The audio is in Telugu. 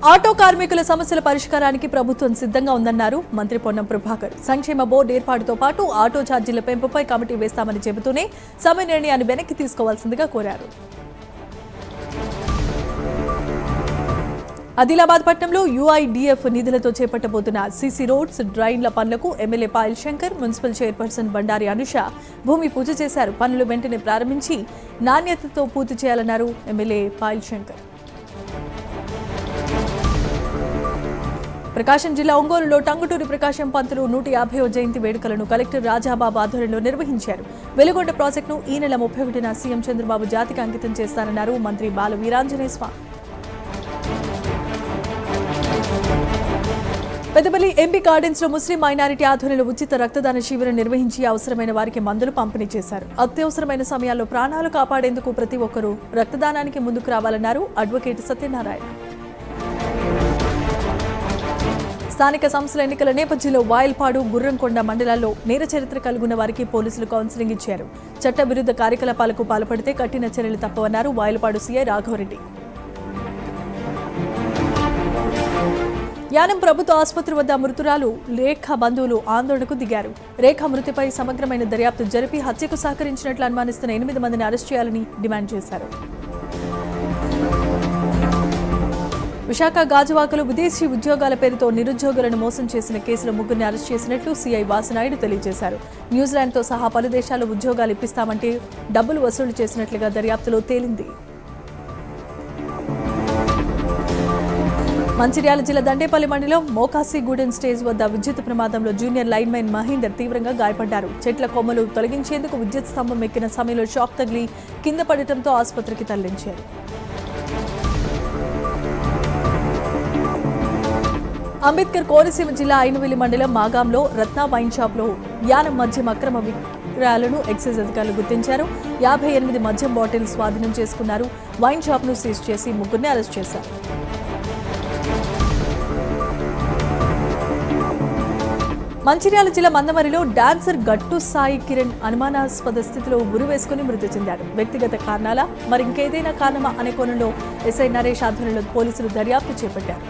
ఆటో కార్మికుల సమస్యల పరిష్కారానికి ప్రభుత్వం సిద్ధంగా ఉందన్నారు మంత్రి పొన్నం ప్రభాకర్. సంక్షేమ బోర్డు ఏర్పాటుతో పాటు ఆటో ఛార్జీల పెంపుపై కమిటీ వేస్తామని చెబుతూనే సమ్మె నిర్ణయాన్ని వెనక్కి తీసుకోవాల్సిందిగా కోరారు. ఆదిలాబాద్ పట్టణంలో యుఐడిఎఫ్ నిధులతో చేపట్టబోతున్న సీసీ రోడ్స్, డ్రైన్ల పనులకు MLA Payal Shankar, municipal chairperson Bandari Anusha భూమి పూజ చేశారు. పనులు వెంటనే ప్రారంభించి నాణ్యతతో పూర్తి చేయాలన్నారు ఎమ్మెల్యే పాయల్ శంకర్. ప్రకాశం జిల్లా ఒంగోలులో టంగుటూరి ప్రకాశం పంతులు 150వ జయంతి వేడుకలను కలెక్టర్ రాజాబాబు ఆధ్వర్యంలో నిర్వహించారు. వెలుగొండ ప్రాజెక్టును ఈ నెల 31న సీఎం చంద్రబాబు జాతికి అంకితం చేస్తారన్నారు మంత్రి బాల వీరాంజనేయ స్వామి. పెద్దపల్లి ఎంపీ గార్డెన్స్ లో ముస్లిం మైనారిటీ ఆధ్వర్యంలో ఉచిత రక్తదాన శిబిరం నిర్వహించి అవసరమైన వారికి మందులు పంపిణీ చేశారు. అత్యవసరమైన సమయాల్లో ప్రాణాలు కాపాడేందుకు ప్రతి ఒక్కరూ రక్తదానానికి ముందుకు రావాలన్నారు అడ్వకేట్ సత్యనారాయణ. స్థానిక సంస్థల ఎన్నికల నేపథ్యంలో వాయల్పాడు, గుర్రంకొండ మండలాల్లో నేర చరిత్ర కలిగిన వారికి పోలీసులు కౌన్సిలింగ్ ఇచ్చారు. చట్టవిరుద్ధ కార్యకలాపాలకు పాల్పడితే కఠిన చర్యలు తప్పవన్నారు వాయల్పాడు సీఐ రాఘవరెడ్డి. యానం ప్రభుత్వ ఆసుపత్రి వద్ద మృతురాలు రేఖ బంధువులు ఆందోళనకు దిగారు. రేఖ మృతిపై సమగ్రమైన దర్యాప్తు జరిపి హత్యకు సహకరించినట్లు అనుమానిస్తున్న 8 మందిని అరెస్ట్ చేయాలని డిమాండ్ చేశారు. విశాఖ గాజువాకలో విదేశీ ఉద్యోగాల పేరుతో నిరుద్యోగులను మోసం చేసిన కేసులో 3 అరెస్ట్ చేసినట్లు సీఐ వాసనాయుడు తెలియజేశారు. న్యూజిలాండ్తో సహా పలు దేశాల్లో ఉద్యోగాలు ఇప్పిస్తామంటే డబ్బులు వసూలు చేసినట్లుగా దర్యాప్తులో తేలింది. మంచిర్యాల జిల్లా దండేపల్లి మండలం మోకాసిగూడెం స్టేజ్ వద్ద విద్యుత్ ప్రమాదంలో జూనియర్ లైన్మెన్ మహేందర్ తీవ్రంగా గాయపడ్డారు. చెట్ల కొమ్మలు తొలగించేందుకు విద్యుత్ స్తంభం ఎక్కిన సమయంలో షాక్ తగిలి కింద పడటంతో ఆసుపత్రికి తరలించారు. అంబేద్కర్ కోనసీమ జిల్లా ఐనవెల్లి మండలం మాగాంలో రత్న వైన్ షాప్లో యానం మద్యం అక్రమ విక్రయాలను ఎక్సైజ్ అధికారులు గుర్తించారు. 58 మద్యం బాటిల్ స్వాధీనం చేసుకున్నారు. వైన్ షాప్ను సీజ్ చేసి 3 అరెస్ట్ చేశారు. మంచిర్యాల జిల్లా మందమరిలో డాన్సర్ గట్టు సాయి కిరణ్ అనుమానాస్పద స్థితిలో ఉరివేసుకుని మృతి చెందాడు. వ్యక్తిగత కారణాలా మరింకేదైనా కారణమా అనే కోణంలో ఎస్ఐ నరేష్ ఆధ్వర్యంలో పోలీసులు దర్యాప్తు చేపట్టారు.